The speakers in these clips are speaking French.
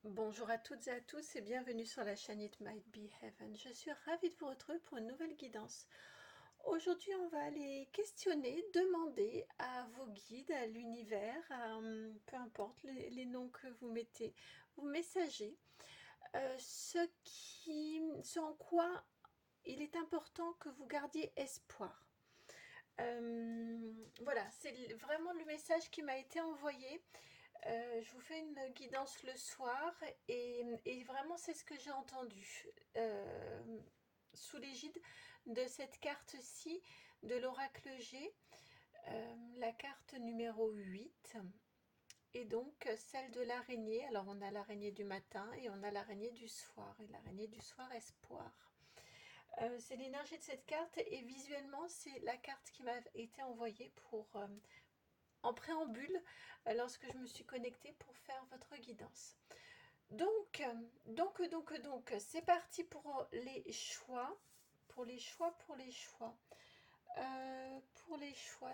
Bonjour à toutes et à tous et bienvenue sur la chaîne It Might Be Heaven. Je suis ravie de vous retrouver pour une nouvelle guidance. Aujourd'hui, on va aller questionner, demander à vos guides, à l'univers, peu importe les noms que vous mettez, vos messagers, ce en quoi il est important que vous gardiez espoir. Voilà, c'est vraiment le message qui m'a été envoyé. Je vous fais une guidance le soir et vraiment c'est ce que j'ai entendu sous l'égide de cette carte-ci de l'oracle G, la carte numéro 8 et donc celle de l'araignée. Alors on a l'araignée du matin et on a l'araignée du soir et l'araignée du soir espoir. C'est l'énergie de cette carte et visuellement c'est la carte qui m'a été envoyée en préambule lorsque je me suis connectée pour faire votre guidance. Donc, c'est parti pour les choix. Pour les choix,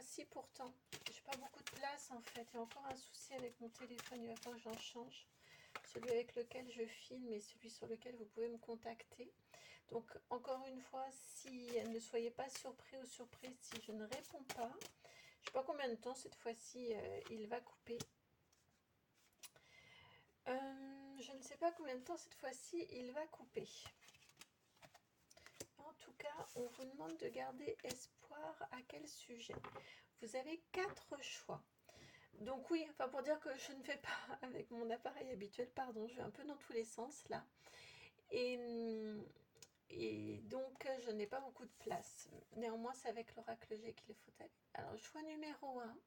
si pourtant, j'ai pas beaucoup de place en fait. Il y a encore un souci avec mon téléphone, il va falloir que j'en change. Celui avec lequel je filme et celui sur lequel vous pouvez me contacter. Donc, encore une fois, si ne soyez pas surpris ou surprise si je ne réponds pas. Je sais pas combien de temps cette fois-ci il va couper. Je ne sais pas combien de temps cette fois-ci il va couper. En tout cas, on vous demande de garder espoir à quel sujet. Vous avez 4 choix. Donc oui, enfin pour dire que je ne fais pas avec mon appareil habituel, pardon, je vais un peu dans tous les sens là. Et, et donc je n'ai pas beaucoup de place. Néanmoins, c'est avec l'oracle G qu'il faut aller. Alors, le choix numéro 1,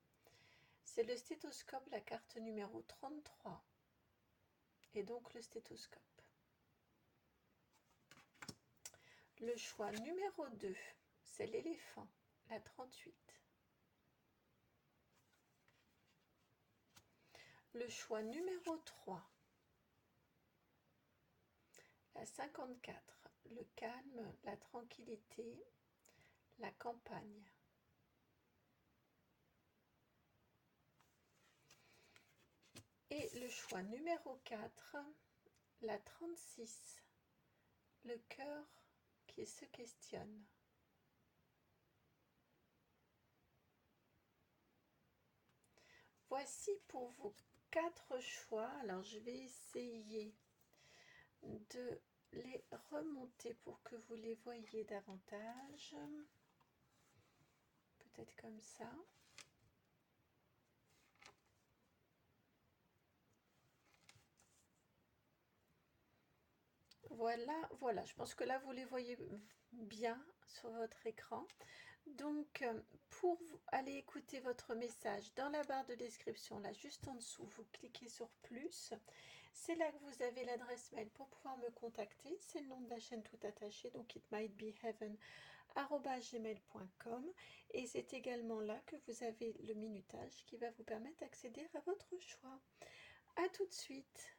c'est le stéthoscope, la carte numéro 33. Et donc le stéthoscope. Le choix numéro 2, c'est l'éléphant, la 38. Le choix numéro 3, la 54, le calme, la tranquillité, la campagne. Et le choix numéro 4, la 36, le cœur qui se questionne. Voici pour vos 4 choix. Alors je vais essayer de les remonter pour que vous les voyez davantage. Peut-être comme ça. Voilà, voilà, je pense que là vous les voyez bien sur votre écran. Donc pour aller écouter votre message, dans la barre de description, là juste en dessous, vous cliquez sur plus. C'est là que vous avez l'adresse mail pour pouvoir me contacter. C'est le nom de la chaîne tout attaché, donc itmightbeheaven@gmail.com. Et c'est également là que vous avez le minutage qui va vous permettre d'accéder à votre choix. A tout de suite.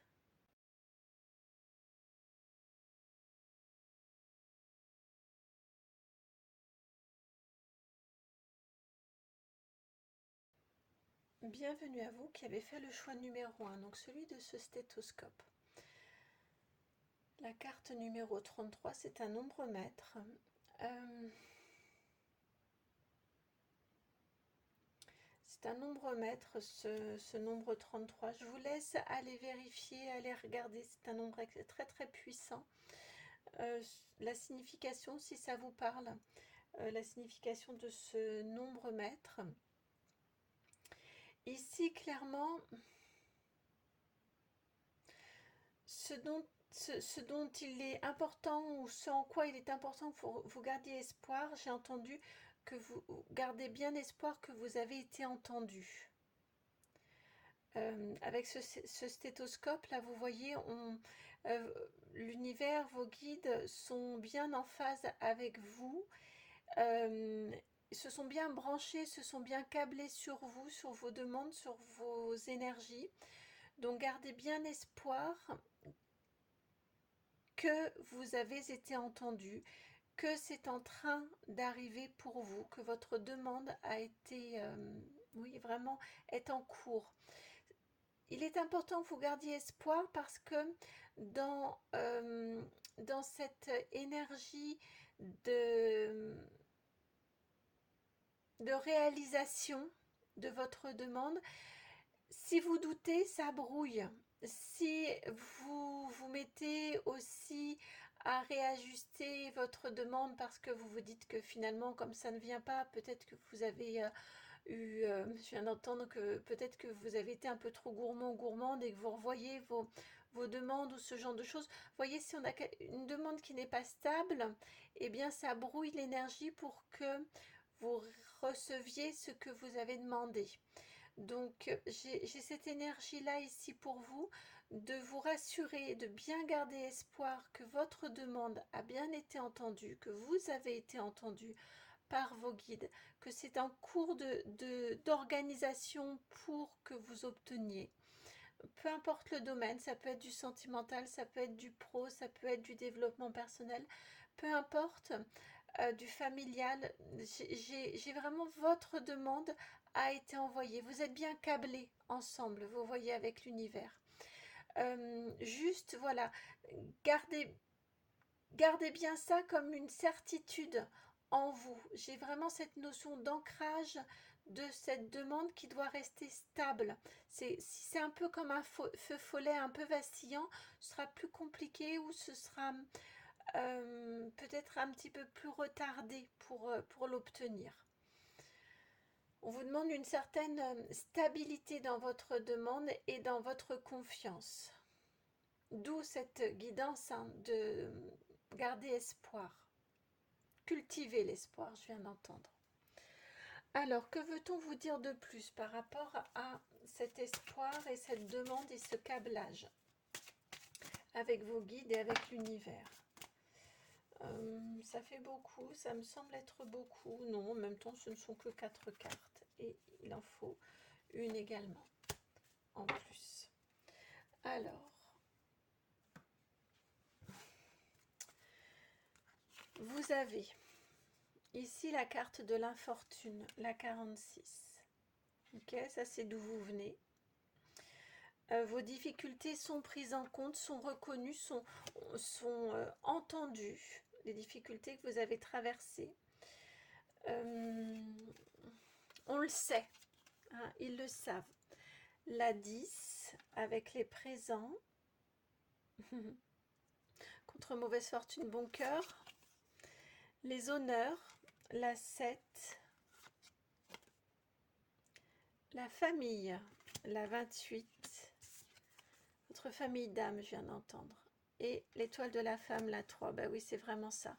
Bienvenue à vous qui avez fait le choix numéro 1, donc celui de ce stéthoscope. La carte numéro 33, c'est un nombre maître. C'est un nombre maître, ce nombre 33. Je vous laisse aller vérifier, aller regarder. C'est un nombre très très puissant. La signification, si ça vous parle, la signification de ce nombre maître. Ici, clairement, ce dont il est important ou ce en quoi il est important que vous gardiez espoir, j'ai entendu que vous gardez bien espoir que vous avez été entendu. Avec ce stéthoscope, là, vous voyez, l'univers, vos guides sont bien en phase avec vous, se sont bien branchés, se sont bien câblés sur vous, sur vos demandes, sur vos énergies. Donc gardez bien espoir que vous avez été entendu, que c'est en train d'arriver pour vous, que votre demande a été, oui, vraiment, est en cours. il est important que vous gardiez espoir parce que dans cette énergie de, de réalisation de votre demande, si vous doutez, ça brouille. Si vous vous mettez aussi à réajuster votre demande parce que vous vous dites que finalement, comme ça ne vient pas, peut-être que vous avez je viens d'entendre que peut-être que vous avez été un peu trop gourmand ou gourmande et que vous revoyez vos demandes ou ce genre de choses. Vous voyez, si on a une demande qui n'est pas stable, eh bien ça brouille l'énergie pour que vous receviez ce que vous avez demandé. Donc j'ai cette énergie-là ici pour vous, de vous rassurer, de bien garder espoir que votre demande a bien été entendue, que vous avez été entendu par vos guides, que c'est un cours d'organisation pour que vous obteniez. Peu importe le domaine, ça peut être du sentimental, ça peut être du pro, ça peut être du développement personnel, peu importe, du familial, j'ai vraiment votre demande a été envoyée. Vous êtes bien câblés ensemble, vous voyez, avec l'univers. Juste, voilà, gardez, gardez bien ça comme une certitude en vous. J'ai vraiment cette notion d'ancrage de cette demande qui doit rester stable. Si c'est un peu comme un feu follet un peu vacillant, ce sera plus compliqué ou ce sera peut-être un petit peu plus retardé pour l'obtenir. On vous demande une certaine stabilité dans votre demande et dans votre confiance. D'où cette guidance de garder espoir. Cultiver l'espoir, je viens d'entendre. Alors, que veut-on vous dire de plus par rapport à cet espoir et cette demande et ce câblage avec vos guides et avec l'univers? Ça fait beaucoup, ça me semble être beaucoup. Non, en même temps, ce ne sont que 4 cartes et il en faut une également en plus. Alors, vous avez ici la carte de l'infortune, la 46. Ok, ça c'est d'où vous venez. Vos difficultés sont prises en compte, sont reconnues, sont entendues. Les difficultés que vous avez traversées. On le sait, hein, ils le savent. La 10 avec les présents. Contre mauvaise fortune, bon cœur. Les honneurs, la 7. La famille, la 28. Votre famille d'âme, je viens d'entendre. Et l'étoile de la femme, la 3. Bah oui, c'est vraiment ça.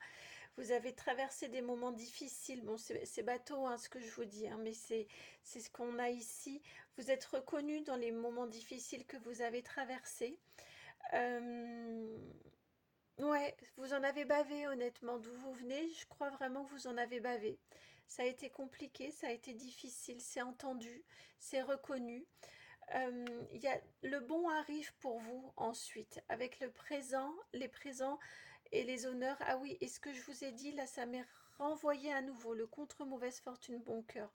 Vous avez traversé des moments difficiles. Bon, c'est bateau, hein, ce que je vous dis, hein, mais c'est ce qu'on a ici. Vous êtes reconnu dans les moments difficiles que vous avez traversés. Ouais, vous en avez bavé, honnêtement. D'où vous venez, je crois vraiment que vous en avez bavé. Ça a été compliqué, ça a été difficile, c'est entendu, c'est reconnu. Le bon arrive pour vous ensuite, avec le présent, les présents et les honneurs. Ah oui, et ce que je vous ai dit, là, ça m'est renvoyé à nouveau, le contre mauvaise fortune, bon cœur.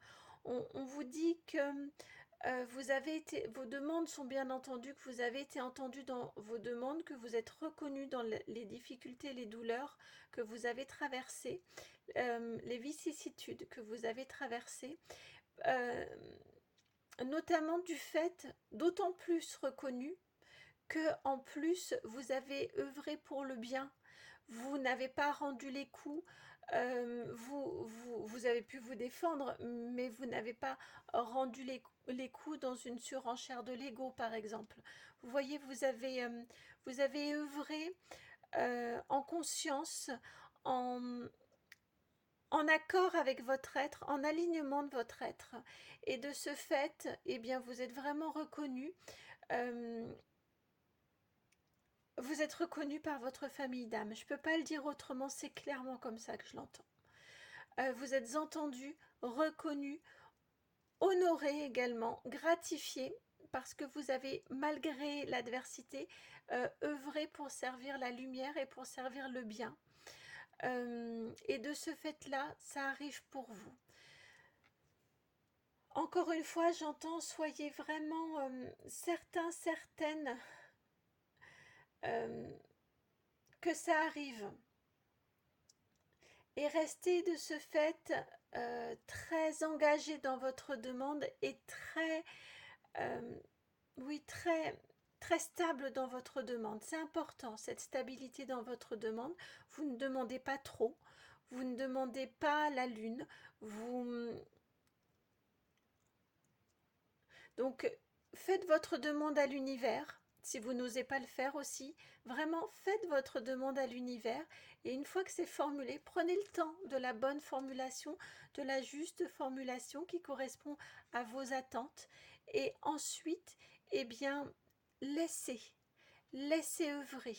On vous dit que vos demandes sont bien entendues, que vous avez été entendu dans vos demandes, que vous êtes reconnu dans les difficultés, les douleurs que vous avez traversées, les vicissitudes que vous avez traversées, notamment du fait d'autant plus reconnu que en plus vous avez œuvré pour le bien. Vous n'avez pas rendu les coups, vous avez pu vous défendre, mais vous n'avez pas rendu les coups dans une surenchère de l'ego, par exemple. Vous voyez, vous avez œuvré en conscience, en, en accord avec votre être, en alignement de votre être. Et de ce fait, eh bien, vous êtes vraiment reconnu. Vous êtes reconnu par votre famille d'âme. Je ne peux pas le dire autrement, c'est clairement comme ça que je l'entends. Vous êtes entendu, reconnu, honoré également, gratifié, parce que vous avez, malgré l'adversité, œuvré pour servir la lumière et pour servir le bien. Et de ce fait-là, ça arrive pour vous. encore une fois, j'entends, soyez vraiment certains, certaines euh, que ça arrive. Et restez de ce fait très engagé dans votre demande et très, oui, très stable dans votre demande. C'est important, cette stabilité dans votre demande. Vous ne demandez pas trop, vous ne demandez pas la lune. Donc, faites votre demande à l'univers. Si vous n'osez pas le faire aussi, vraiment faites votre demande à l'univers et une fois que c'est formulé, prenez le temps de la bonne formulation, de la juste formulation qui correspond à vos attentes et ensuite, eh bien, laissez œuvrer.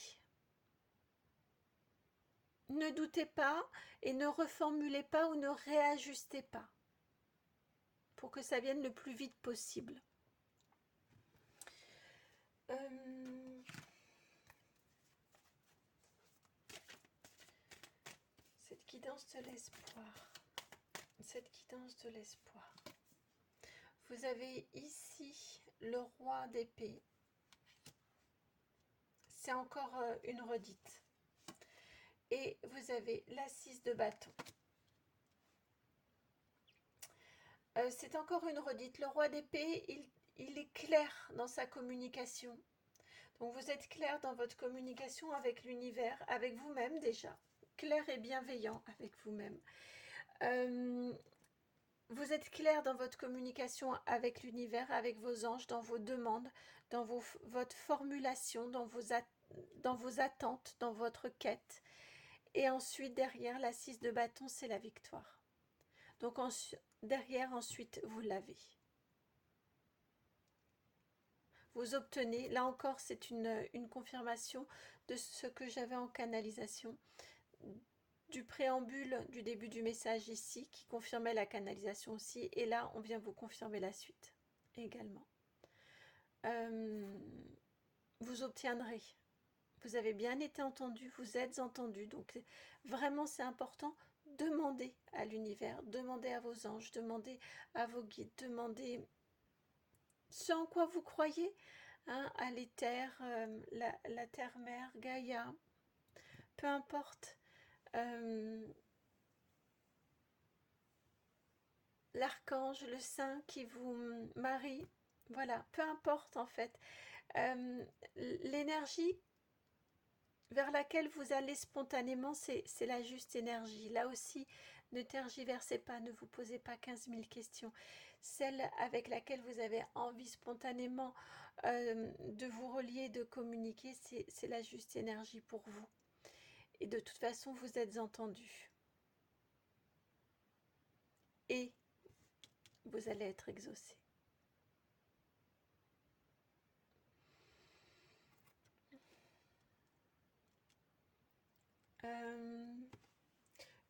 Ne doutez pas et ne reformulez pas ou ne réajustez pas pour que ça vienne le plus vite possible. Cette guidance de l'espoir. Cette guidance de l'espoir. Vous avez ici le roi d'épée. C'est encore une redite. Et vous avez l'assise de bâton. C'est encore une redite. Le roi d'épée, il est clair dans sa communication. Donc vous êtes clair dans votre communication avec l'univers, avec vous-même déjà. Clair et bienveillant avec vous-même. Vous êtes clair dans votre communication avec l'univers, avec vos anges, dans vos demandes, dans votre formulation, dans vos attentes, dans votre quête. Et ensuite, derrière, l'assise de bâton, c'est la victoire. Donc, derrière, ensuite, vous l'avez. Vous obtenez, là encore, c'est une confirmation de ce que j'avais en canalisation, du préambule du début du message ici, qui confirmait la canalisation aussi, et là, on vient vous confirmer la suite également. Vous obtiendrez. Vous avez bien été entendu, vous êtes entendu, donc vraiment c'est important. Demandez à l'univers, demandez à vos anges, demandez à vos guides, demandez ce en quoi vous croyez, hein, à l'éther, la terre-mère, Gaïa, peu importe. L'archange, le saint qui vous marie, voilà, peu importe en fait. L'énergie vers laquelle vous allez spontanément, c'est la juste énergie. Là aussi, ne tergiversez pas, ne vous posez pas 15 000 questions. Celle avec laquelle vous avez envie spontanément de vous relier, de communiquer, c'est la juste énergie pour vous. Et de toute façon, vous êtes entendu. Et vous allez être exaucé.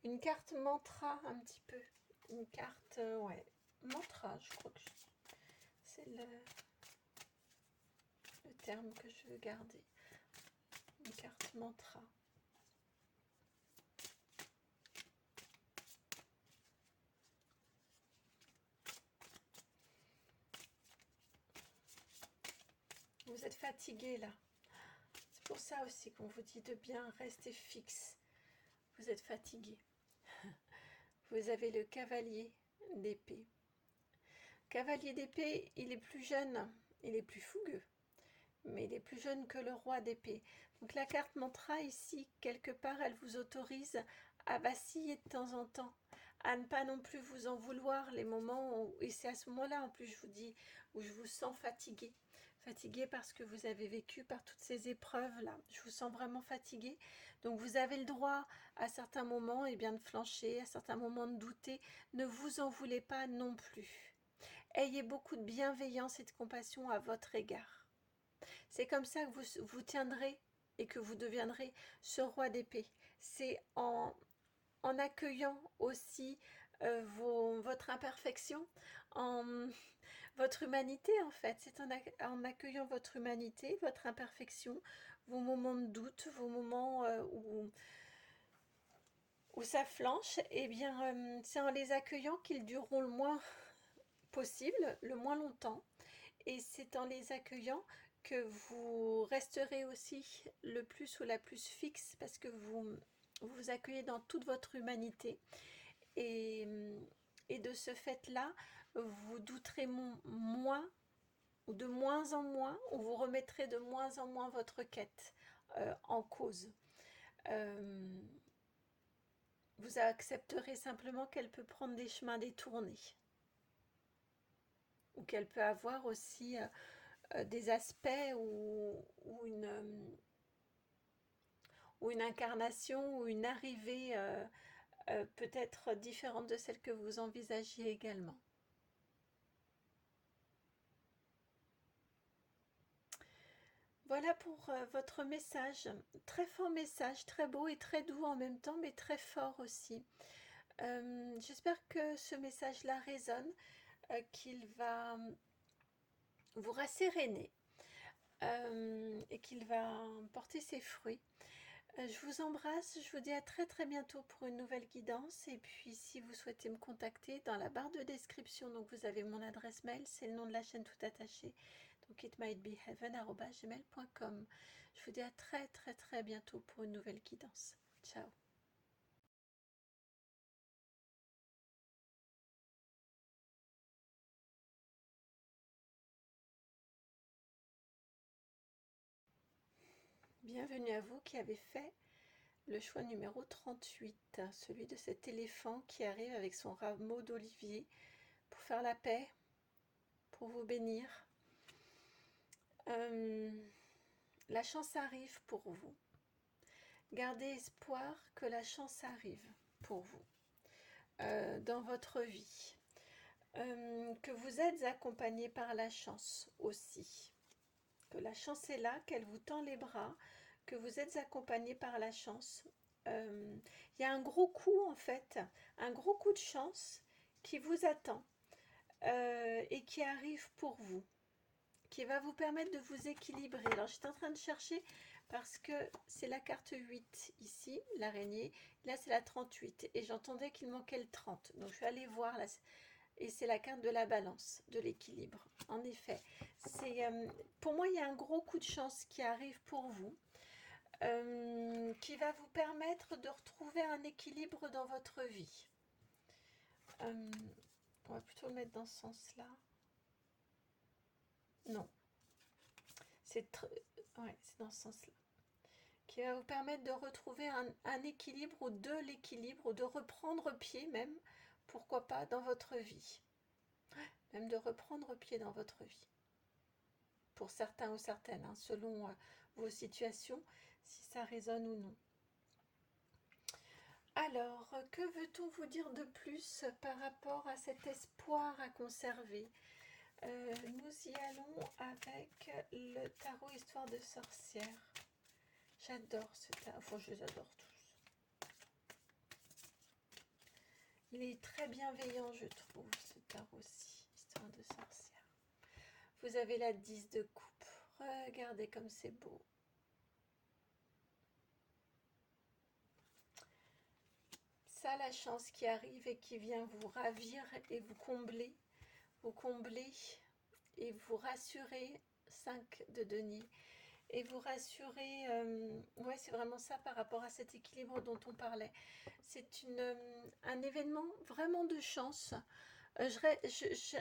Une carte mantra un petit peu. Une carte, ouais, mantra, je crois que c'est le terme que je veux garder. Une carte mantra. Vous êtes fatigué là. C'est pour ça aussi qu'on vous dit de bien rester fixe. Vous êtes fatigué. Vous avez le cavalier d'épée. Cavalier d'épée, il est plus jeune, il est plus fougueux, mais il est plus jeune que le roi d'épée. Donc la carte mantra ici, quelque part, elle vous autorise à vaciller de temps en temps, à ne pas non plus vous en vouloir les moments où, et c'est à ce moment-là en plus je vous dis, où je vous sens fatigué. Fatigué parce que vous avez vécu par toutes ces épreuves-là. Je vous sens vraiment fatigué. Donc vous avez le droit à certains moments bien, de flancher, à certains moments de douter. Ne vous en voulez pas non plus. Ayez beaucoup de bienveillance et de compassion à votre égard. C'est comme ça que vous tiendrez et que vous deviendrez ce roi d'épée. C'est en accueillant aussi votre imperfection, en votre humanité en fait. C'est en accueillant votre humanité, votre imperfection, vos moments de doute, vos moments où ça flanche, et bien c'est en les accueillant qu'ils dureront le moins, possible, le moins longtemps. Et c'est en les accueillant que vous resterez aussi le plus ou la plus fixe, parce que vous accueillez dans toute votre humanité. Et, et de ce fait-là, vous douterez moins, ou de moins en moins, ou vous remettrez de moins en moins votre quête en cause. Euh, vous accepterez simplement qu'elle peut prendre des chemins détournés, ou qu'elle peut avoir aussi des aspects ou une incarnation ou une arrivée peut-être différente de celle que vous envisagiez également. Voilà pour votre message. Très fort message, très beau et très doux en même temps, mais très fort aussi. J'espère que ce message-là résonne, qu'il va vous rasséréner et qu'il va porter ses fruits. Je vous embrasse, je vous dis à très très bientôt pour une nouvelle guidance. Et puis si vous souhaitez me contacter, dans la barre de description, donc vous avez mon adresse mail, c'est le nom de la chaîne tout attaché, donc itmightbeheaven@gmail.com. Je vous dis à très très très bientôt pour une nouvelle guidance. Ciao. Bienvenue à vous qui avez fait le choix numéro 38, celui de cet éléphant qui arrive avec son rameau d'olivier pour faire la paix, pour vous bénir. La chance arrive pour vous. Gardez espoir que la chance arrive pour vous dans votre vie. Que vous êtes accompagné par la chance aussi. Que la chance est là, qu'elle vous tend les bras, que vous êtes accompagné par la chance. Il y a un gros coup en fait, un gros coup de chance qui vous attend et qui arrive pour vous, qui va vous permettre de vous équilibrer. Alors j'étais en train de chercher parce que c'est la carte 8 ici, l'araignée, là c'est la 38 et j'entendais qu'il manquait le 30. Donc je suis allée voir là, et c'est la carte de la balance, de l'équilibre. En effet, pour moi il y a un gros coup de chance qui arrive pour vous, qui va vous permettre de retrouver un équilibre dans votre vie. On va plutôt le mettre dans ce sens-là. Non, c'est dans ce sens-là. Qui va vous permettre de retrouver un équilibre ou de l'équilibre, ou de reprendre pied même, pourquoi pas, dans votre vie. Même de reprendre pied dans votre vie. Pour certains ou certaines, hein, selon vos situations, si ça résonne ou non. Alors, que veut-on vous dire de plus par rapport à cet espoir à conserver? Nous y allons avec le tarot Histoire de sorcière. J'adore ce tarot, enfin je les adore tous. Il est très bienveillant, je trouve, ce tarot-ci, Histoire de sorcière. Vous avez la 10 de coupe. Regardez comme c'est beau. Ça, la chance qui arrive et qui vient vous ravir et vous combler et vous rassurer. 5 de denier. Et vous rassurer, ouais, c'est vraiment ça par rapport à cet équilibre dont on parlait. C'est un événement vraiment de chance.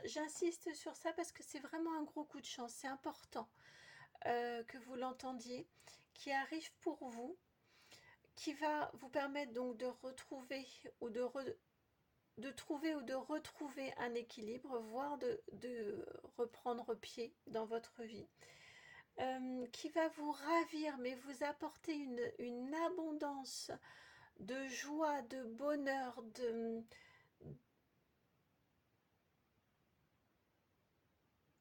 J'insiste sur ça parce que c'est vraiment un gros coup de chance. C'est important que vous l'entendiez, qui arrive pour vous, qui va vous permettre donc de retrouver ou de trouver ou de retrouver un équilibre, voire de reprendre pied dans votre vie. Qui va vous ravir, mais vous apporter une abondance de joie, de bonheur,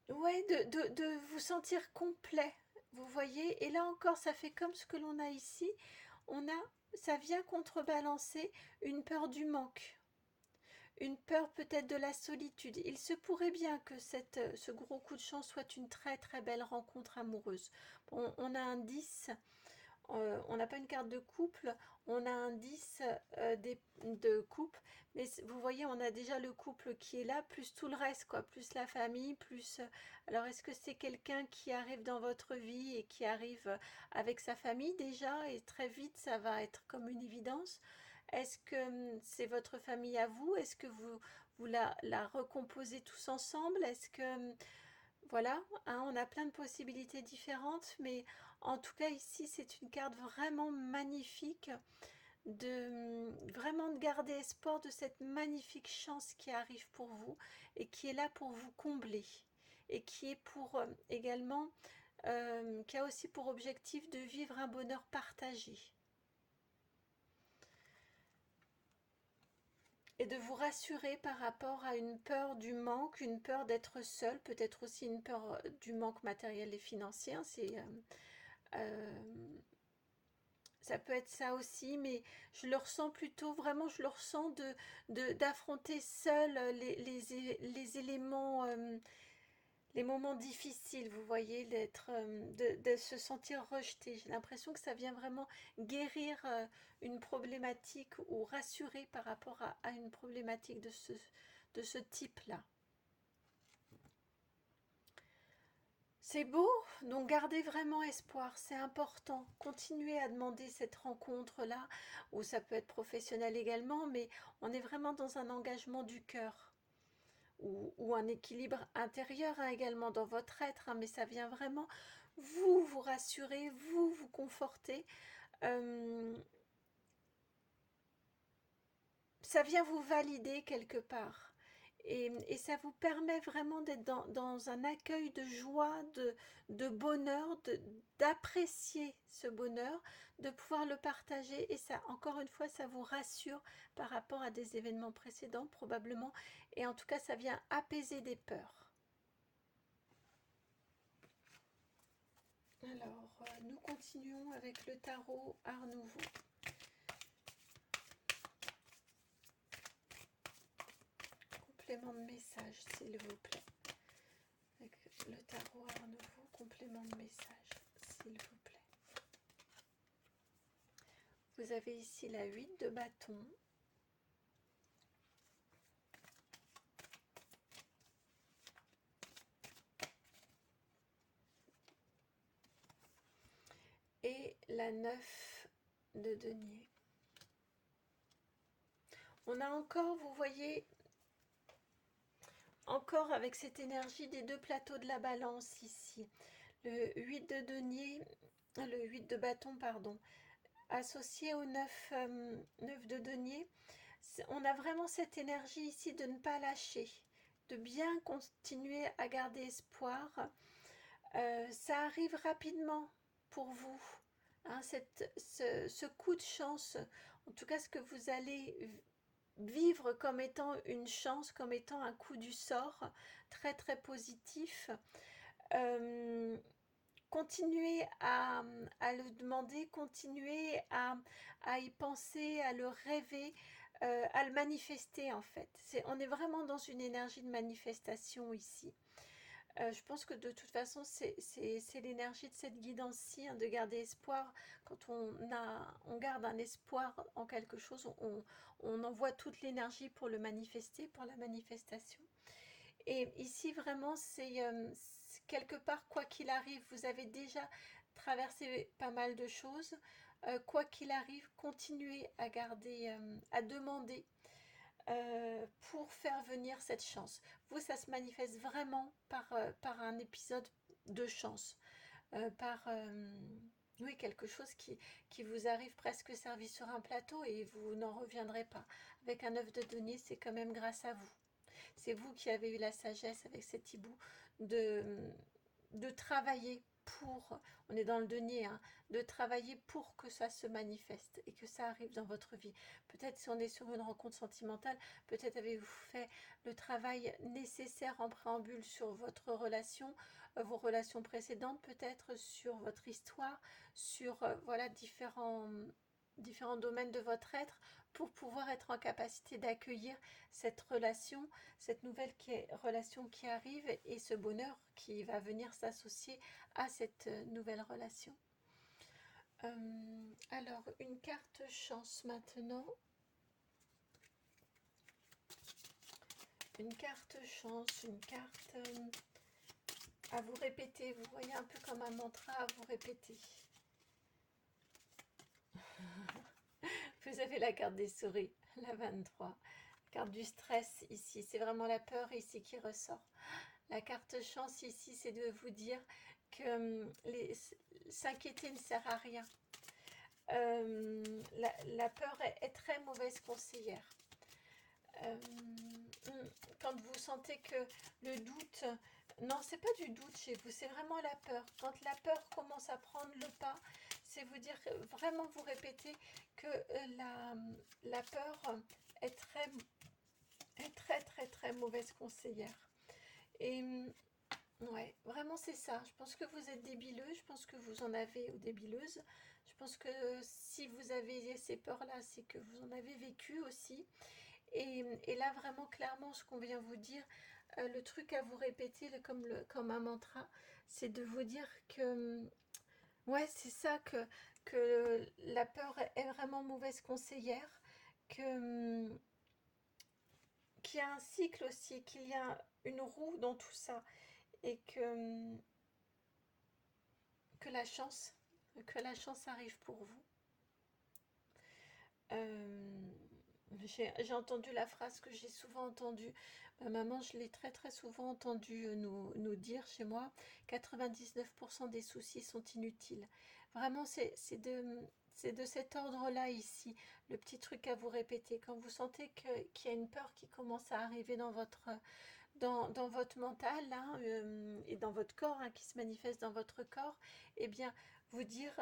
ouais, de vous sentir complet, vous voyez. Et là encore, ça fait comme ce que l'on a ici. Ça vient contrebalancer une peur du manque, une peur peut-être de la solitude. Il se pourrait bien que ce gros coup de chance soit une très très belle rencontre amoureuse. On a un 10 On n'a pas une carte de couple, on a un 10 de couple, mais vous voyez, on a déjà le couple qui est là, plus tout le reste, quoi, plus la famille, plus... alors, est-ce que c'est quelqu'un qui arrive dans votre vie et qui arrive avec sa famille déjà, et très vite, ça va être comme une évidence? Est-ce que c'est votre famille à vous? Est-ce que vous la recomposez tous ensemble? Est-ce que voilà, hein, on a plein de possibilités différentes, mais en tout cas ici c'est une carte vraiment magnifique vraiment de garder espoir de cette magnifique chance qui arrive pour vous et qui est là pour vous combler et qui est pour également qui a aussi pour objectif de vivre un bonheur partagé et de vous rassurer par rapport à une peur du manque, une peur d'être seul, peut-être aussi une peur du manque matériel et financier. Hein, euh, ça peut être ça aussi, mais je le ressens plutôt, vraiment, je le ressens d'affronter seul les éléments, les moments difficiles, vous voyez, de se sentir rejeté. J'ai l'impression que ça vient vraiment guérir une problématique ou rassurer par rapport à une problématique de ce type-là. C'est beau, donc gardez vraiment espoir, c'est important. Continuez à demander cette rencontre-là, ou ça peut être professionnel également, mais on est vraiment dans un engagement du cœur, ou un équilibre intérieur hein, également dans votre être, hein, mais ça vient vraiment vous rassurer, vous conforter. Euh, Ça vient vous valider quelque part. Et ça vous permet vraiment d'être dans un accueil de joie, de bonheur, d'apprécier ce bonheur, de pouvoir le partager. Et ça, encore une fois, ça vous rassure par rapport à des événements précédents probablement. Et en tout cas, ça vient apaiser des peurs. Alors, nous continuons avec le tarot Art Nouveau. Complément de message, s'il vous plaît. Avec le tarot Art Nouveau, complément de message, s'il vous plaît. Vous avez ici la 8 de bâton. Et la 9 de denier. On a encore, vous voyez, encore avec cette énergie des deux plateaux de la balance ici. Le 8 de denier, le 8 de bâton, pardon, associé au 9, 9 de denier. On a vraiment cette énergie ici de ne pas lâcher, de bien continuer à garder espoir. Ça arrive rapidement pour vous. Hein, ce coup de chance, en tout cas ce que vous allez vivre comme étant une chance, comme étant un coup du sort très très positif. Continuez à le demander, continuez à y penser, à le rêver, à le manifester en fait. On est vraiment dans une énergie de manifestation ici. Je pense que de toute façon, c'est l'énergie de cette guidance-ci, hein, de garder espoir. Quand on garde un espoir en quelque chose, on envoie toute l'énergie pour le manifester, pour la manifestation. Et ici, vraiment, c'est quelque part, quoi qu'il arrive, vous avez déjà traversé pas mal de choses. Quoi qu'il arrive, continuez à garder, à demander pour faire venir cette chance. Vous, ça se manifeste vraiment par un épisode de chance, par oui, quelque chose qui vous arrive presque servi sur un plateau et vous n'en reviendrez pas. Avec un œuf de denier, c'est quand même grâce à vous. C'est vous qui avez eu la sagesse avec cet hibou de travailler pour, on est dans le denier, hein, de travailler pour que ça se manifeste et que ça arrive dans votre vie. Peut-être si on est sur une rencontre sentimentale, peut-être avez-vous fait le travail nécessaire en préambule sur votre relation, vos relations précédentes, peut-être sur votre histoire, sur voilà différents domaines de votre être pour pouvoir être en capacité d'accueillir cette relation, cette nouvelle relation qui arrive et ce bonheur qui va venir s'associer à cette nouvelle relation. Alors, une carte chance maintenant. Une carte chance, une carte à vous répéter. Vous voyez, un peu comme un mantra à vous répéter. Vous avez la carte des souris, la 23. La carte du stress ici, c'est vraiment la peur ici qui ressort. La carte chance ici, c'est de vous dire que s'inquiéter ne sert à rien. La peur est très mauvaise conseillère. Quand vous sentez que le doute, non, c'est pas du doute chez vous, c'est vraiment la peur. Quand la peur commence à prendre le pas, c'est vous dire, vraiment vous répétez que la peur est très mauvaise conseillère. Et ouais, vraiment c'est ça. Je pense que vous êtes débilleux, je pense que vous en avez, ou débilleuse. Je pense que si vous avez ces peurs-là, c'est que vous en avez vécu aussi. Et là, vraiment, clairement, ce qu'on vient vous dire, le truc à vous répéter, comme un mantra, c'est de vous dire que, ouais, c'est ça, que la peur est vraiment mauvaise conseillère, que, qu'il y a un cycle aussi, qu'il y a une roue dans tout ça, et que que la chance arrive pour vous. J'ai entendu la phrase que j'ai souvent entendue. Ma maman, je l'ai très souvent entendu nous dire chez moi, 99% des soucis sont inutiles. Vraiment, c'est de cet ordre-là ici, le petit truc à vous répéter. Quand vous sentez qu'il y a une peur qui commence à arriver dans votre mental hein, et dans votre corps, hein, qui se manifeste dans votre corps, eh bien, vous dire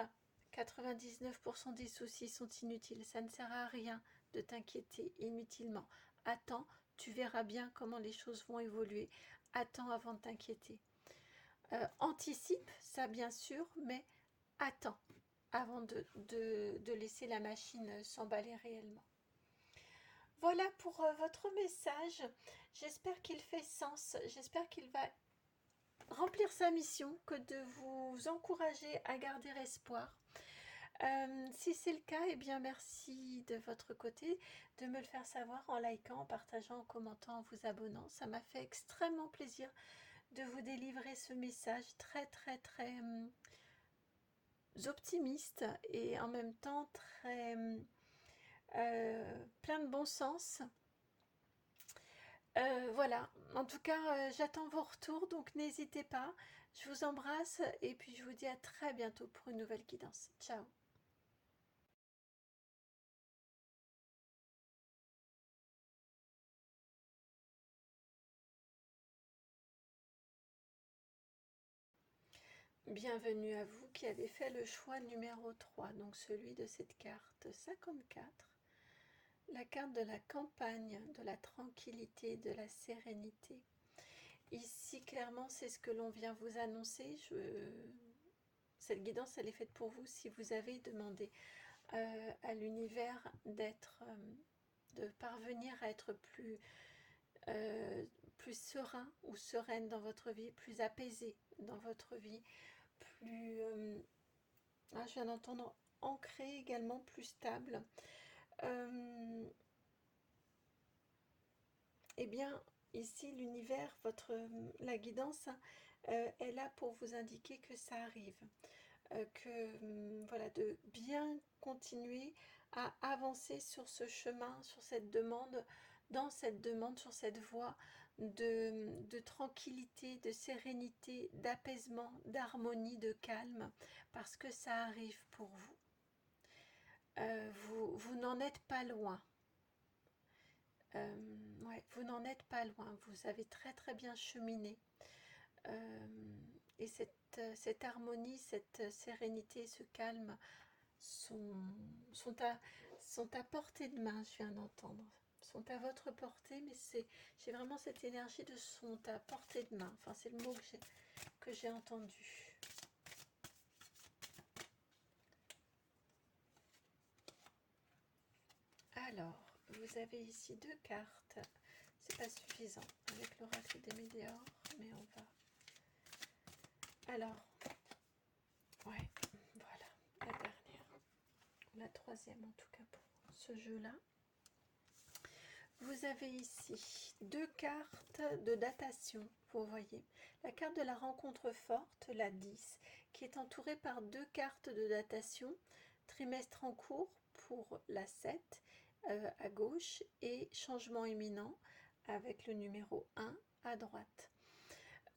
99% des soucis sont inutiles. Ça ne sert à rien de t'inquiéter inutilement. Attends, tu verras bien comment les choses vont évoluer. Attends avant de t'inquiéter. Anticipe, ça bien sûr, mais attends avant de laisser la machine s'emballer réellement. Voilà pour votre message. J'espère qu'il fait sens. J'espère qu'il va remplir sa mission, que de vous encourager à garder espoir. Si c'est le cas, eh bien merci de votre côté de me le faire savoir en likant, en partageant, en commentant, en vous abonnant. Ça m'a fait extrêmement plaisir de vous délivrer ce message très optimiste et en même temps très plein de bon sens. Voilà, en tout cas, j'attends vos retours, donc n'hésitez pas. Je vous embrasse et puis je vous dis à très bientôt pour une nouvelle guidance. Ciao. Bienvenue à vous qui avez fait le choix numéro 3, donc celui de cette carte 54. La carte de la campagne, de la tranquillité, de la sérénité. Ici, clairement, c'est ce que l'on vient vous annoncer. Cette guidance, elle est faite pour vous si vous avez demandé à l'univers de parvenir à être plus serein ou sereine dans votre vie, plus apaisé dans votre vie, plus, je viens d'entendre ancré également, plus stable. Eh bien, ici, l'univers, la guidance, est là pour vous indiquer que ça arrive. Voilà, de bien continuer à avancer sur ce chemin, sur cette demande, sur cette voie de tranquillité, de sérénité, d'apaisement, d'harmonie, de calme, parce que ça arrive pour vous. Vous n'en êtes pas loin. Ouais, vous n'en êtes pas loin. Vous avez très bien cheminé. Et cette harmonie, cette sérénité, ce calme sont à portée de main, je viens d'entendre. Sont à votre portée, mais j'ai vraiment cette énergie de sont à portée de main. Enfin, c'est le mot que j'ai entendu. Alors, vous avez ici 2 cartes. C'est pas suffisant avec l'oracle des météores, mais on va... Alors, ouais, voilà, la dernière. troisième en tout cas pour ce jeu-là. Vous avez ici 2 cartes de datation, vous voyez. La carte de la rencontre forte, la 10, qui est entourée par 2 cartes de datation, trimestre en cours pour la 7 à gauche et changement imminent avec le numéro 1 à droite.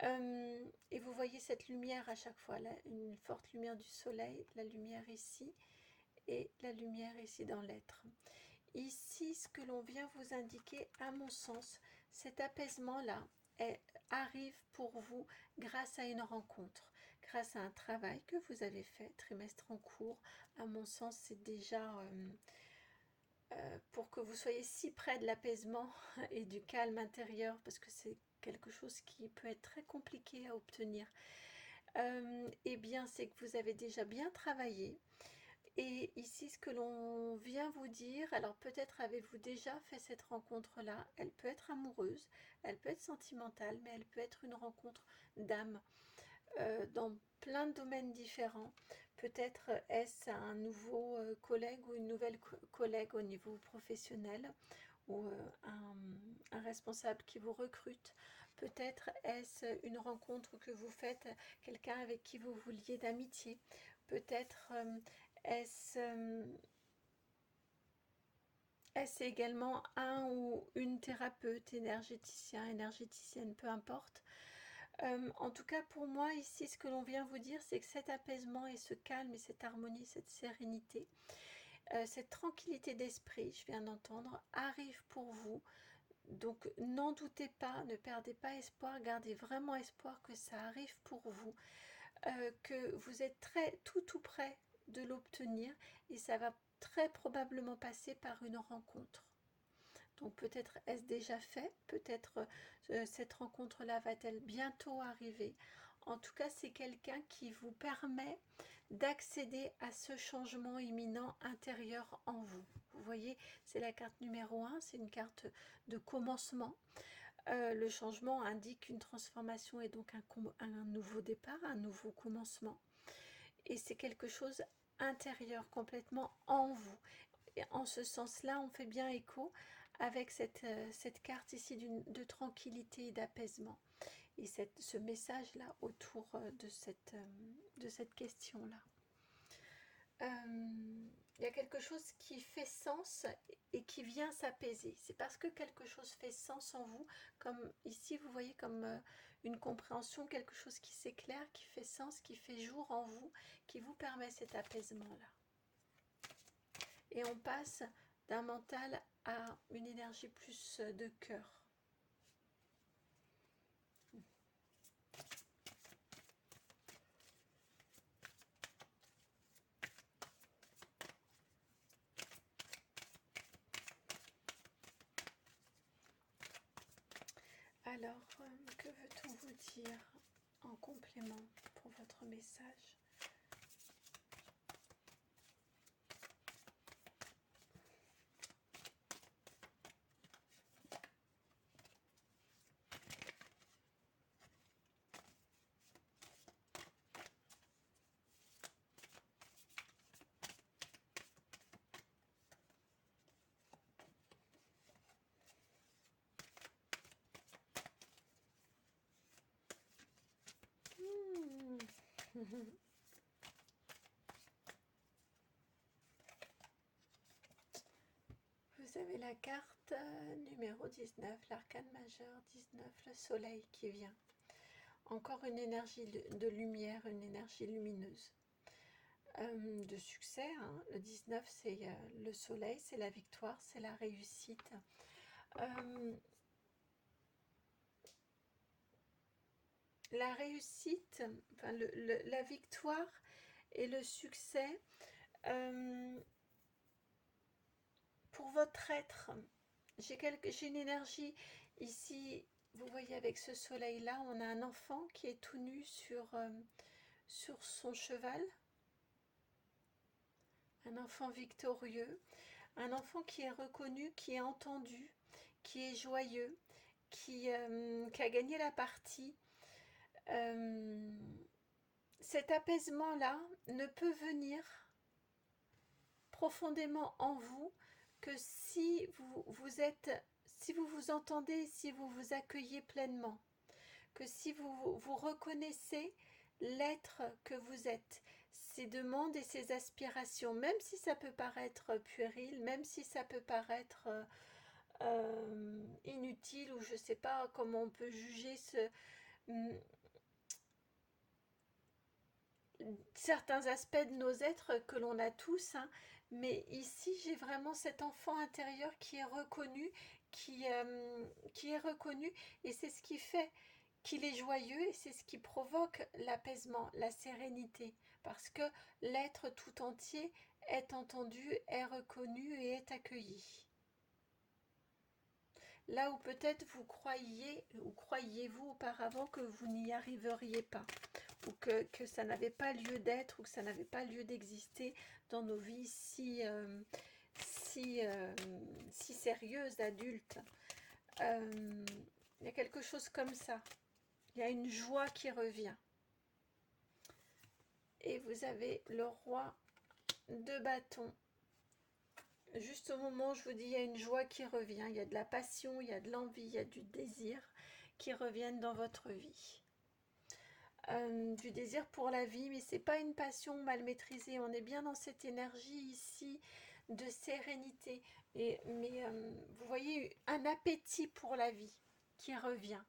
Et vous voyez cette lumière à chaque fois, là, une forte lumière du soleil, la lumière ici et la lumière ici dans l'être. Ici, ce que l'on vient vous indiquer, à mon sens, cet apaisement-là arrive pour vous grâce à une rencontre, grâce à un travail que vous avez fait, trimestre en cours. À mon sens, c'est déjà pour que vous soyez si près de l'apaisement et du calme intérieur, parce que c'est quelque chose qui peut être très compliqué à obtenir. Eh bien, c'est que vous avez déjà bien travaillé. Et ici, ce que l'on vient vous dire, alors peut-être avez-vous déjà fait cette rencontre-là, elle peut être amoureuse, elle peut être sentimentale, mais elle peut être une rencontre d'âme dans plein de domaines différents. Peut-être est-ce un nouveau collègue ou une nouvelle collègue au niveau professionnel ou un responsable qui vous recrute. Peut-être est-ce une rencontre que vous faites, quelqu'un avec qui vous vous liez d'amitié. Peut-être est-ce également un ou une thérapeute, énergéticien, énergéticienne, peu importe. En tout cas, pour moi, ici, ce que l'on vient vous dire, c'est que cet apaisement et ce calme et cette harmonie, cette sérénité, cette tranquillité d'esprit, je viens d'entendre, arrive pour vous. Donc, n'en doutez pas, ne perdez pas espoir, gardez vraiment espoir que ça arrive pour vous, que vous êtes tout près de l'obtenir et ça va très probablement passer par une rencontre. Donc peut-être est-ce déjà fait, peut-être cette rencontre-là va-t-elle bientôt arriver. En tout cas, c'est quelqu'un qui vous permet d'accéder à ce changement imminent intérieur en vous. Vous voyez, c'est la carte numéro 1, c'est une carte de commencement. Le changement indique une transformation et donc un nouveau départ, un nouveau commencement. Et c'est quelque chose intérieur, complètement en vous. Et en ce sens-là, on fait bien écho avec cette carte ici de tranquillité et d'apaisement. Et ce message-là autour de cette question-là. Il y a quelque chose qui fait sens et qui vient s'apaiser. C'est parce que quelque chose fait sens en vous, comme ici vous voyez comme une compréhension, quelque chose qui s'éclaire, qui fait sens, qui fait jour en vous, qui vous permet cet apaisement-là. Et on passe d'un mental à une énergie plus de cœur. Alors, que veut-on vous dire en complément pour votre message ? Vous avez la carte numéro 19, l'arcane majeur 19, le soleil qui vient. Encore une énergie de lumière, une énergie lumineuse. De succès, hein. Le 19 c'est le soleil, c'est la victoire, c'est la réussite. La réussite, enfin la victoire et le succès pour votre être. J'ai une énergie ici, vous voyez avec ce soleil là, on a un enfant qui est tout nu sur son cheval, un enfant victorieux, un enfant qui est reconnu, qui est entendu, qui est joyeux, qui a gagné la partie. Cet apaisement là ne peut venir profondément en vous que si si vous vous entendez, si vous vous accueillez pleinement, que si vous reconnaissez l'être que vous êtes, ses demandes et ses aspirations, même si ça peut paraître puéril, même si ça peut paraître inutile, ou je ne sais pas comment on peut juger certains aspects de nos êtres que l'on a tous, hein, mais ici j'ai vraiment cet enfant intérieur qui est reconnu, qui est reconnu, et c'est ce qui fait qu'il est joyeux, et c'est ce qui provoque l'apaisement, la sérénité, parce que l'être tout entier est entendu, est reconnu et est accueilli. Là où peut-être vous croyiez, ou croyiez-vous auparavant que vous n'y arriveriez pas, ou que ça n'avait pas lieu d'être, ou que ça n'avait pas lieu d'exister dans nos vies si sérieuses, adultes. Il y a quelque chose comme ça. Il y a une joie qui revient. Et vous avez le roi de bâton. Juste au moment où je vous dis, il y a une joie qui revient. Il y a de la passion, il y a de l'envie, il y a du désir qui reviennent dans votre vie. Du désir pour la vie, mais c'est pas une passion mal maîtrisée. On est bien dans cette énergie ici de sérénité. Mais vous voyez, un appétit pour la vie qui revient.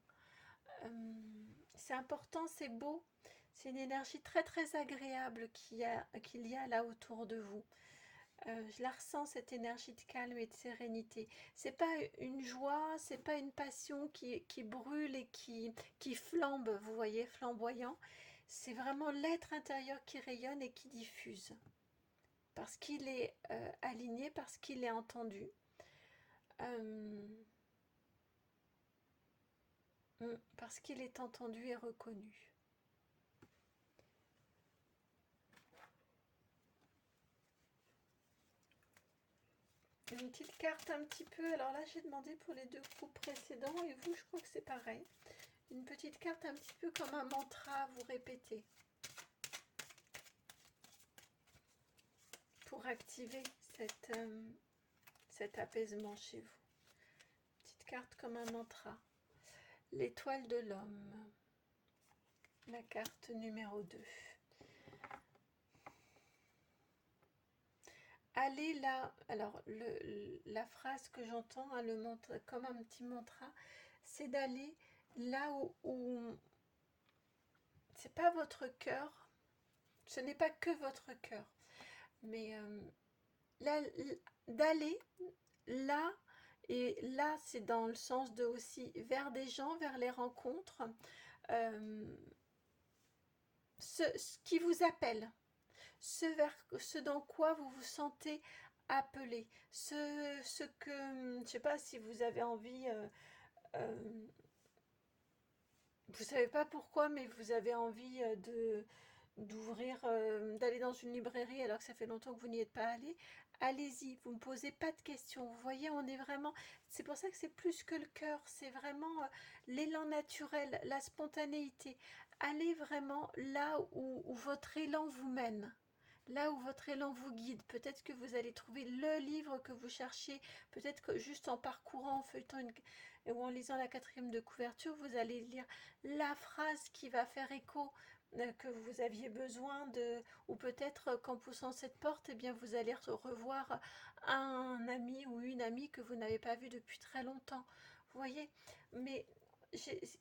C'est important, c'est beau. C'est une énergie très très agréable qu'il y a là autour de vous. Je la ressens, cette énergie de calme et de sérénité. C'est pas une joie, c'est pas une passion qui brûle et qui flambe, vous voyez, flamboyant. C'est vraiment l'être intérieur qui rayonne et qui diffuse. Parce qu'il est aligné, parce qu'il est entendu. Parce qu'il est entendu et reconnu. Une petite carte un petit peu, alors là j'ai demandé pour les 2 groupes précédents et vous je crois que c'est pareil. Une petite carte un petit peu comme un mantra, vous répétez. Pour activer cet apaisement chez vous. Petite carte comme un mantra. L'étoile de l'homme. La carte numéro 2. Allez là, alors la phrase que j'entends, hein, comme un petit mantra, c'est d'aller là où c'est pas votre cœur, ce n'est pas que votre cœur, mais d'aller là, et là c'est dans le sens de aussi vers des gens, vers les rencontres, ce qui vous appelle, ce dans quoi vous vous sentez appelé, ce que, je ne sais pas si vous avez envie, vous savez pas pourquoi, mais vous avez envie d'ouvrir, d'aller dans une librairie alors que ça fait longtemps que vous n'y êtes pas allé, allez-y, vous ne me posez pas de questions. Vous voyez, on est vraiment, c'est pour ça que c'est plus que le cœur, c'est vraiment l'élan naturel, la spontanéité. Allez vraiment là où votre élan vous mène. Là où votre élan vous guide, peut-être que vous allez trouver le livre que vous cherchez, peut-être que juste en parcourant, en feuilletant ou en lisant la 4e de couverture, vous allez lire la phrase qui va faire écho que vous aviez besoin de, ou peut-être qu'en poussant cette porte, eh bien vous allez revoir un ami ou une amie que vous n'avez pas vu depuis très longtemps. Vous voyez, mais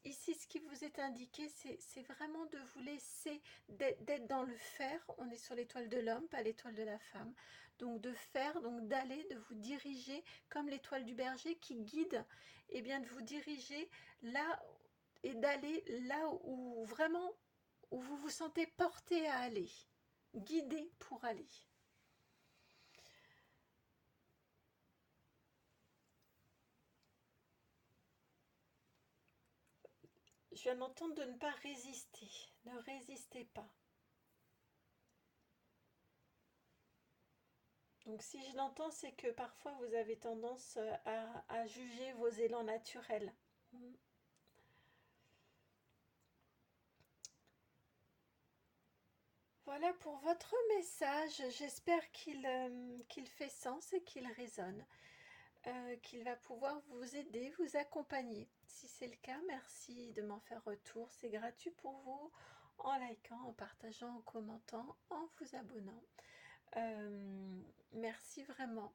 ici ce qui vous est indiqué, c'est vraiment de vous laisser, d'être dans le faire. On est sur l'étoile de l'homme, pas l'étoile de la femme. Donc de faire, donc d'aller, de vous diriger comme l'étoile du berger qui guide, et bien de vous diriger là et d'aller là où vraiment où vous vous sentez porté à aller, guidé pour aller. Je viens d'entendre de ne pas résister. Ne résistez pas. Donc si je l'entends, c'est que parfois vous avez tendance à juger vos élans naturels. Voilà pour votre message. J'espère qu'il fait sens et qu'il résonne, qu'il va pouvoir vous aider, vous accompagner. Si c'est le cas, merci de m'en faire retour. C'est gratuit pour vous en likant, en partageant, en commentant, en vous abonnant. Merci vraiment.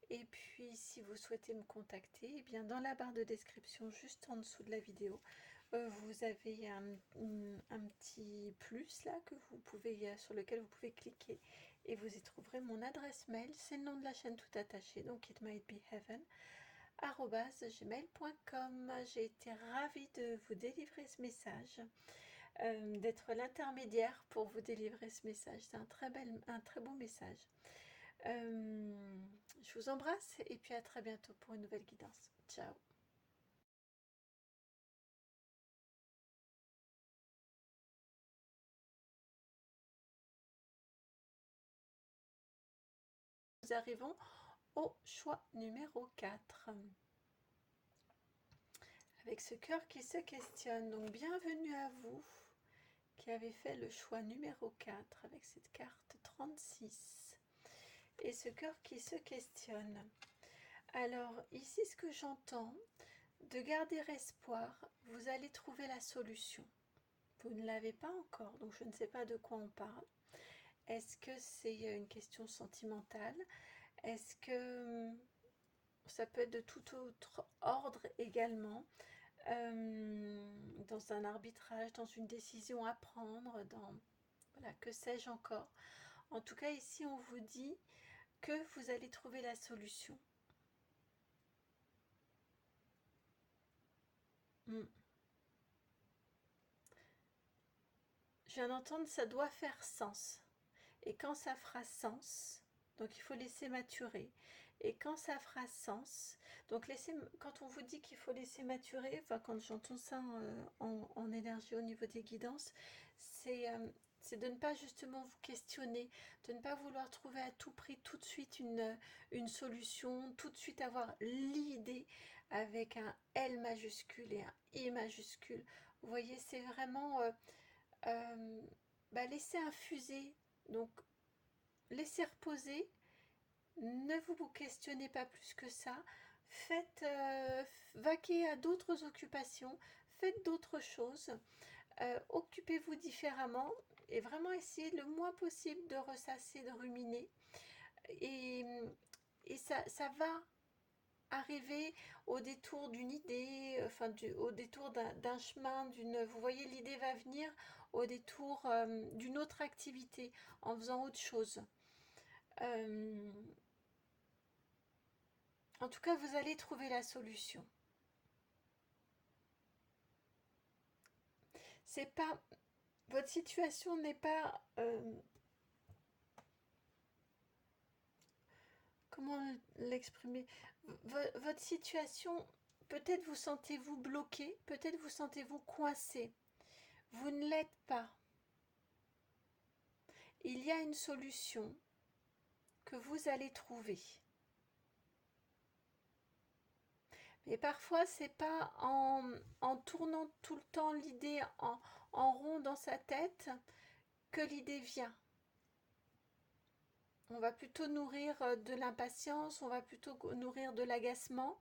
Et puis, si vous souhaitez me contacter, eh bien, dans la barre de description, juste en dessous de la vidéo, vous avez un petit plus là que vous pouvez, sur lequel vous pouvez cliquer et vous y trouverez mon adresse mail. C'est le nom de la chaîne tout attaché, donc it might be heaven @gmail.com. J'ai été ravie de vous délivrer ce message, d'être l'intermédiaire pour vous délivrer ce message. C'est un très beau message. Je vous embrasse et puis à très bientôt pour une nouvelle guidance. Ciao. Nous arrivons au choix numéro 4. Avec ce cœur qui se questionne. Donc bienvenue à vous qui avez fait le choix numéro 4 avec cette carte 36. Et ce cœur qui se questionne. Alors ici ce que j'entends, de garder espoir, vous allez trouver la solution. Vous ne l'avez pas encore, donc je ne sais pas de quoi on parle. Est-ce que c'est une question sentimentale? Est-ce que ça peut être de tout autre ordre également, dans un arbitrage, dans une décision à prendre, dans voilà, que sais-je encore. En tout cas, ici, on vous dit que vous allez trouver la solution. Je viens d'entendre, ça doit faire sens. Et quand ça fera sens, donc il faut laisser maturer. Et quand ça fera sens, donc quand on vous dit qu'il faut laisser maturer, enfin quand j'entends ça en énergie au niveau des guidances, c'est de ne pas justement vous questionner, de ne pas vouloir trouver à tout prix tout de suite une solution, tout de suite avoir l'idée avec un L majuscule et un I majuscule. Vous voyez, c'est vraiment laisser infuser, donc laissez reposer, ne vous questionnez pas plus que ça, faites vaquer à d'autres occupations, faites d'autres choses, occupez-vous différemment et vraiment essayez le moins possible de ressasser, de ruminer et, ça va arriver au détour d'une idée, enfin au détour d'un chemin, vous voyez, l'idée va venir au détour d'une autre activité, en faisant autre chose. En tout cas, vous allez trouver la solution. C'est pas, votre situation n'est pas, comment l'exprimer, votre situation, peut-être vous sentez-vous bloqué, peut-être vous sentez-vous coincé. Vous ne l'êtes pas. Il y a une solution que vous allez trouver. Mais parfois, c'est pas en tournant tout le temps l'idée en rond dans sa tête que l'idée vient. On va plutôt nourrir de l'impatience, on va plutôt nourrir de l'agacement.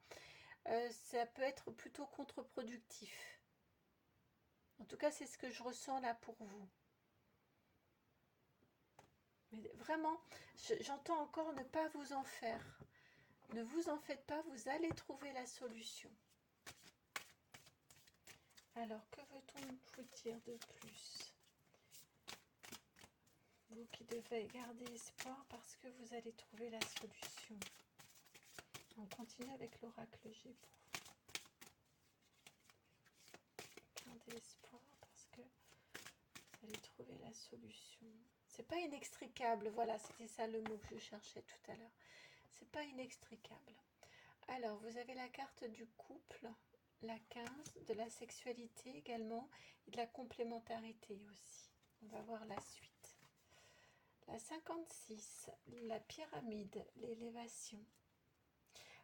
Ça peut être plutôt contre-productif. En tout cas, c'est ce que je ressens là pour vous. Mais vraiment, j'entends encore ne pas vous en faire. Ne vous en faites pas, vous allez trouver la solution. Alors, que veut-on vous dire de plus? Vous qui devez garder espoir parce que vous allez trouver la solution. On continue avec l'oracle G pour vous. Gardez espoir parce que vous allez trouver la solution. C'est pas inextricable, voilà, c'était ça le mot que je cherchais tout à l'heure. C'est pas inextricable. Alors, vous avez la carte du couple, la 15, de la sexualité également, et de la complémentarité aussi. On va voir la suite. La 56, la pyramide, l'élévation.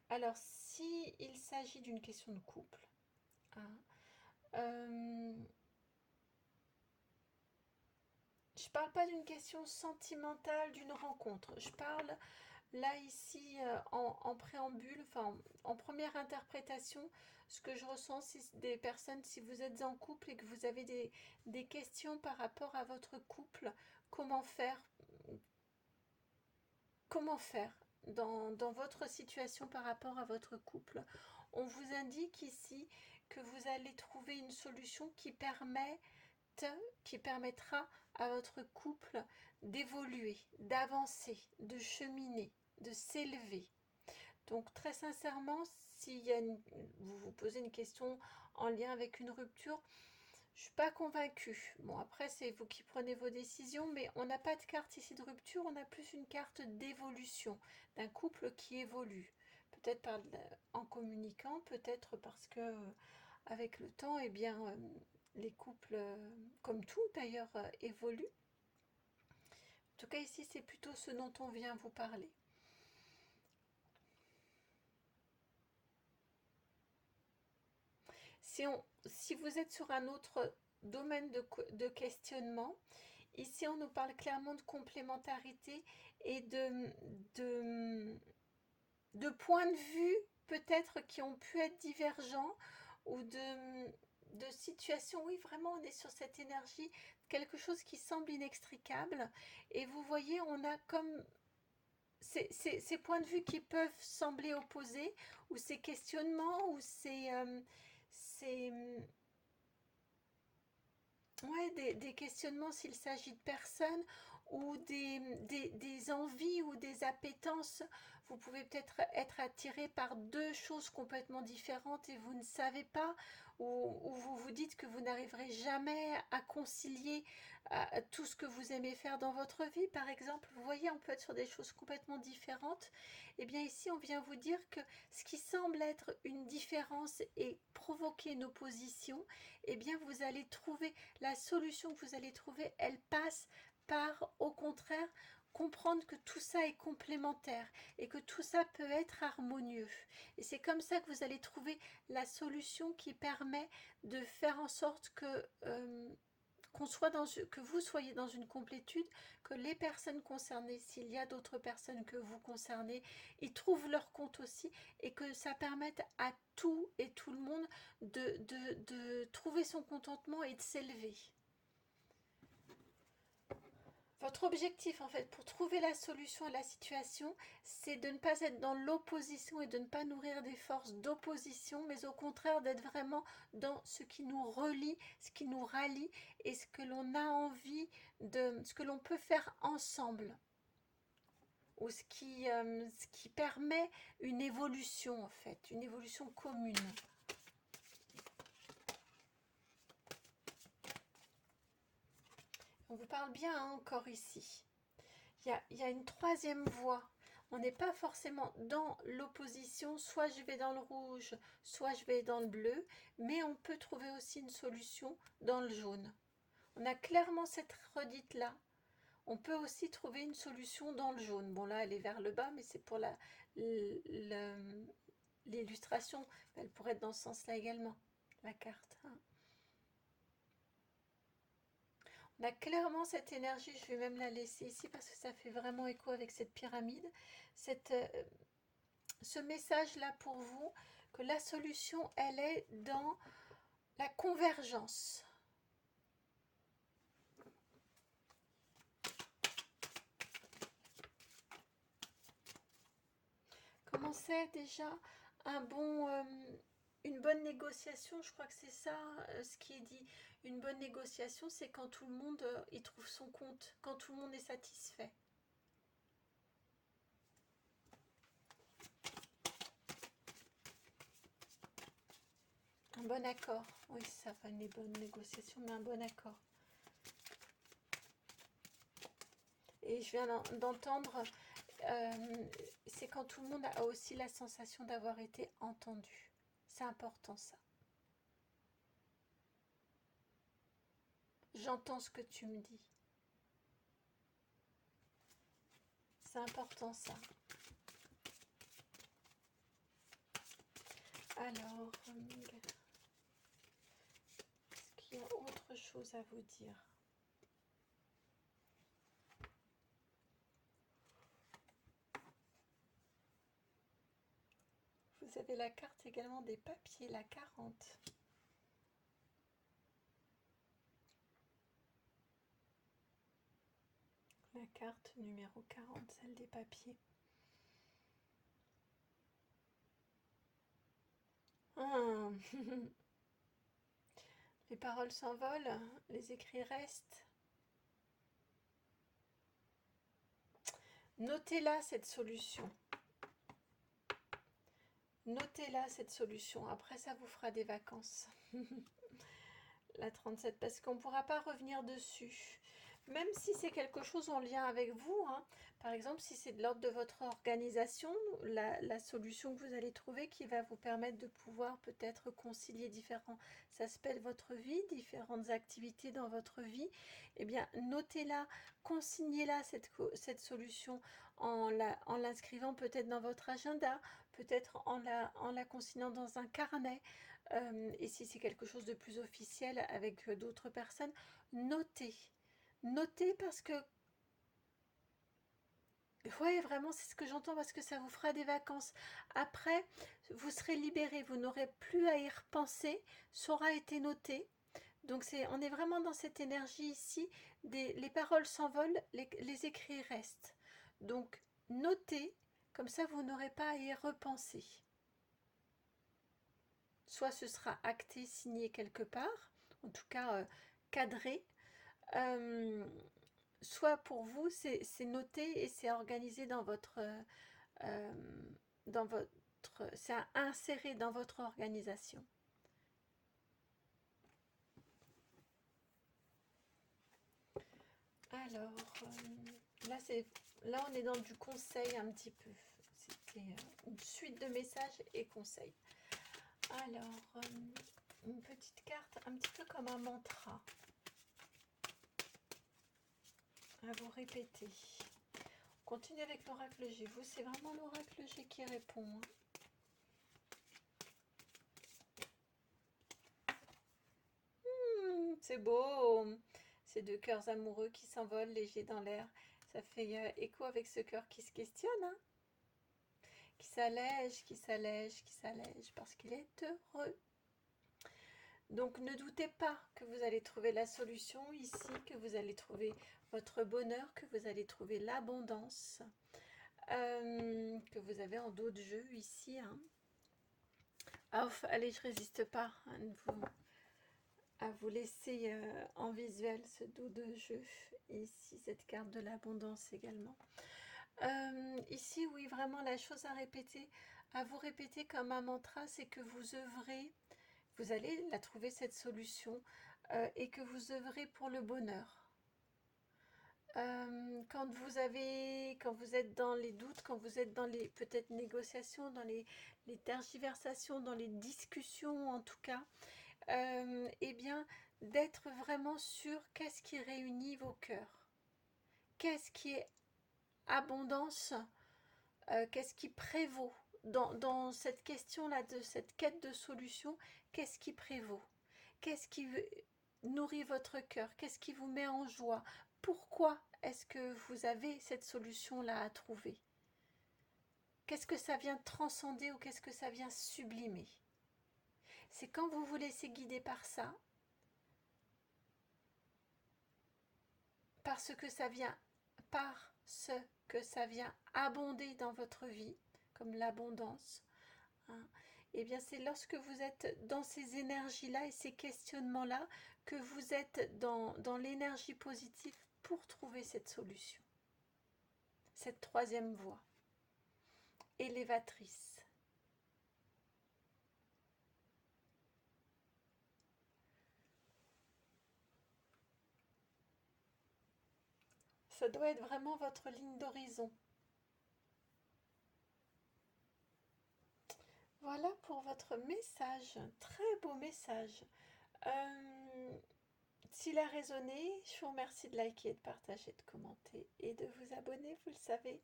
Alors, si il s'agit d'une question de couple, hein, je Je parle pas d'une question sentimentale, d'une rencontre. Je parle là ici en préambule, enfin en première interprétation. Ce que je ressens, c'est des personnes, si vous êtes en couple et que vous avez des questions par rapport à votre couple, comment faire, comment faire dans votre situation par rapport à votre couple. On vous indique ici que vous allez trouver une solution qui permettra à votre couple d'évoluer, d'avancer, de cheminer, de s'élever. Donc très sincèrement, si vous vous posez une question en lien avec une rupture, je ne suis pas convaincue. Bon, après, c'est vous qui prenez vos décisions, mais on n'a pas de carte ici de rupture, on a plus une carte d'évolution, d'un couple qui évolue. Peut-être en communiquant, peut-être parce que avec le temps, eh bien, les couples, comme tout d'ailleurs, évoluent. En tout cas, ici, c'est plutôt ce dont on vient vous parler. Si vous êtes sur un autre domaine de questionnement, ici on nous parle clairement de complémentarité et de points de vue peut-être qui ont pu être divergents ou de situations. Oui, vraiment on est sur cette énergie, quelque chose qui semble inextricable. Et vous voyez, on a comme ces points de vue qui peuvent sembler opposés, ou ces questionnements, ou ces ouais, des questionnements s'il s'agit de personnes, ou des envies ou des appétences. Vous pouvez peut-être être attiré par deux choses complètement différentes et vous ne savez pas, ou vous vous dites que vous n'arriverez jamais à concilier tout ce que vous aimez faire dans votre vie, par exemple. Vous voyez, on peut être sur des choses complètement différentes. Et bien ici, on vient vous dire que ce qui semble être une différence et provoquer une opposition, eh bien vous allez trouver la solution que vous allez trouver, elle passe par, au contraire, comprendre que tout ça est complémentaire et que tout ça peut être harmonieux. Et c'est comme ça que vous allez trouver la solution qui permet de faire en sorte que vous soyez dans une complétude, que les personnes concernées, s'il y a d'autres personnes que vous concernez, y trouvent leur compte aussi, et que ça permette à tout et tout le monde de trouver son contentement et de s'élever. Votre objectif, en fait, pour trouver la solution à la situation, c'est de ne pas être dans l'opposition et de ne pas nourrir des forces d'opposition, mais au contraire d'être vraiment dans ce qui nous relie, ce qui nous rallie et ce que l'on a envie ce que l'on peut faire ensemble, ou ce qui permet une évolution, en fait, une évolution commune. On vous parle bien encore ici. Il y a une troisième voie. On n'est pas forcément dans l'opposition, soit je vais dans le rouge, soit je vais dans le bleu, mais on peut trouver aussi une solution dans le jaune. On a clairement cette redite-là. On peut aussi trouver une solution dans le jaune. Bon là, elle est vers le bas, mais c'est pour l'illustration. Elle pourrait être dans ce sens-là également, la carte. On a clairement cette énergie, je vais même la laisser ici parce que ça fait vraiment écho avec cette pyramide. Ce message-là pour vous, que la solution, elle est dans la convergence. Comment c'est déjà une bonne négociation? Je crois que c'est ça ce qui est dit. Une bonne négociation, c'est quand tout le monde y trouve son compte, quand tout le monde est satisfait. Un bon accord. Oui, ça pas une bonne négociation, mais un bon accord. Et je viens d'entendre, c'est quand tout le monde a aussi la sensation d'avoir été entendu. C'est important ça. J'entends ce que tu me dis. C'est important ça. Alors, est-ce qu'il y a autre chose à vous dire? Vous avez la carte également des papiers, la 40. La carte numéro 40, celle des papiers. Ah. Les paroles s'envolent, les écrits restent. Notez-la cette solution. Notez-la cette solution. Après, ça vous fera des vacances. La 37, parce qu'on ne pourra pas revenir dessus. Même si c'est quelque chose en lien avec vous, hein. Par exemple, si c'est de l'ordre de votre organisation, la solution que vous allez trouver qui va vous permettre de pouvoir peut-être concilier différents aspects de votre vie, différentes activités dans votre vie, eh bien, notez-la, consignez-la cette solution en l'inscrivant peut-être dans votre agenda, peut-être en la consignant dans un carnet. Et si c'est quelque chose de plus officiel avec d'autres personnes, notez. Notez parce que, ouais, vraiment, c'est ce que j'entends parce que ça vous fera des vacances. Après, vous serez libéré, vous n'aurez plus à y repenser, ça aura été noté. Donc, on est vraiment dans cette énergie ici, les paroles s'envolent, les écrits restent. Donc, notez, comme ça, vous n'aurez pas à y repenser. Soit ce sera acté, signé quelque part, en tout cas cadré, soit pour vous c'est noté et c'est organisé euh, dans votre, c'est inséré dans votre organisation. Alors là on est dans du conseil un petit peu. C'était une suite de messages et conseils. Alors une petite carte un petit peu comme un mantra à vous répéter. On continue avec l'oracle G. Vous, c'est vraiment l'oracle G qui répond. C'est beau. Ces deux cœurs amoureux qui s'envolent légers dans l'air. Ça fait écho avec ce cœur qui se questionne, hein, qui s'allège, qui s'allège, qui s'allège parce qu'il est heureux. Donc ne doutez pas que vous allez trouver la solution ici, que vous allez trouver votre bonheur, que vous allez trouver l'abondance que vous avez en dos de jeu ici. Hein. Allez, je résiste pas à vous laisser en visuel ce dos de jeu. Ici, cette carte de l'abondance également. Ici, oui, vraiment la chose à répéter, à vous répéter comme un mantra, c'est que vous œuvrez, vous allez la trouver cette solution, et que vous œuvrez pour le bonheur. Quand vous êtes dans les doutes, quand vous êtes dans les peut-être négociations, dans les tergiversations, dans les discussions en tout cas, eh bien d'être vraiment sûr qu'est-ce qui réunit vos cœurs, qu'est-ce qui est abondance, qu'est-ce qui prévaut dans cette question-là, de cette quête de solution, qu'est-ce qui prévaut, qu'est-ce qui nourrit votre cœur, qu'est-ce qui vous met en joie, pourquoi est-ce que vous avez cette solution-là à trouver, qu'est-ce que ça vient transcender ou qu'est-ce que ça vient sublimer. C'est quand vous vous laissez guider par ça, parce que ça vient abonder dans votre vie, comme l'abondance, hein, et bien c'est lorsque vous êtes dans ces énergies-là et ces questionnements-là que vous êtes dans l'énergie positive pour trouver cette solution, cette troisième voie, élévatrice. Ça doit être vraiment votre ligne d'horizon. Voilà pour votre message, un très beau message. S'il a résonné, je vous remercie de liker, de partager, de commenter et de vous abonner, vous le savez.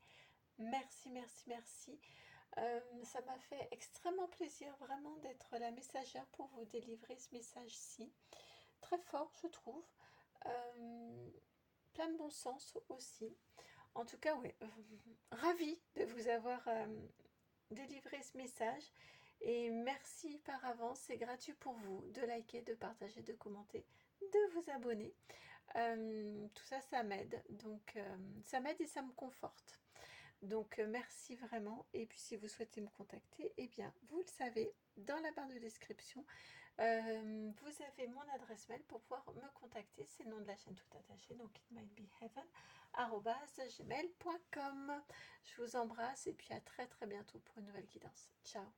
Merci, merci, merci. Ça m'a fait extrêmement plaisir vraiment d'être la messagère pour vous délivrer ce message-ci. Très fort, je trouve. Plein de bon sens aussi. En tout cas, oui, ravie de vous avoir délivrer ce message. Et merci par avance, c'est gratuit pour vous de liker, de partager, de commenter, de vous abonner. Tout ça, ça m'aide. Donc, ça m'aide et ça me conforte. Donc, merci vraiment. Et puis, si vous souhaitez me contacter, eh bien, vous le savez, dans la barre de description, vous avez mon adresse mail pour pouvoir me contacter. C'est le nom de la chaîne tout attaché, donc itmightbeheaven@gmail.com. Je vous embrasse et puis à très très bientôt pour une nouvelle guidance. Ciao.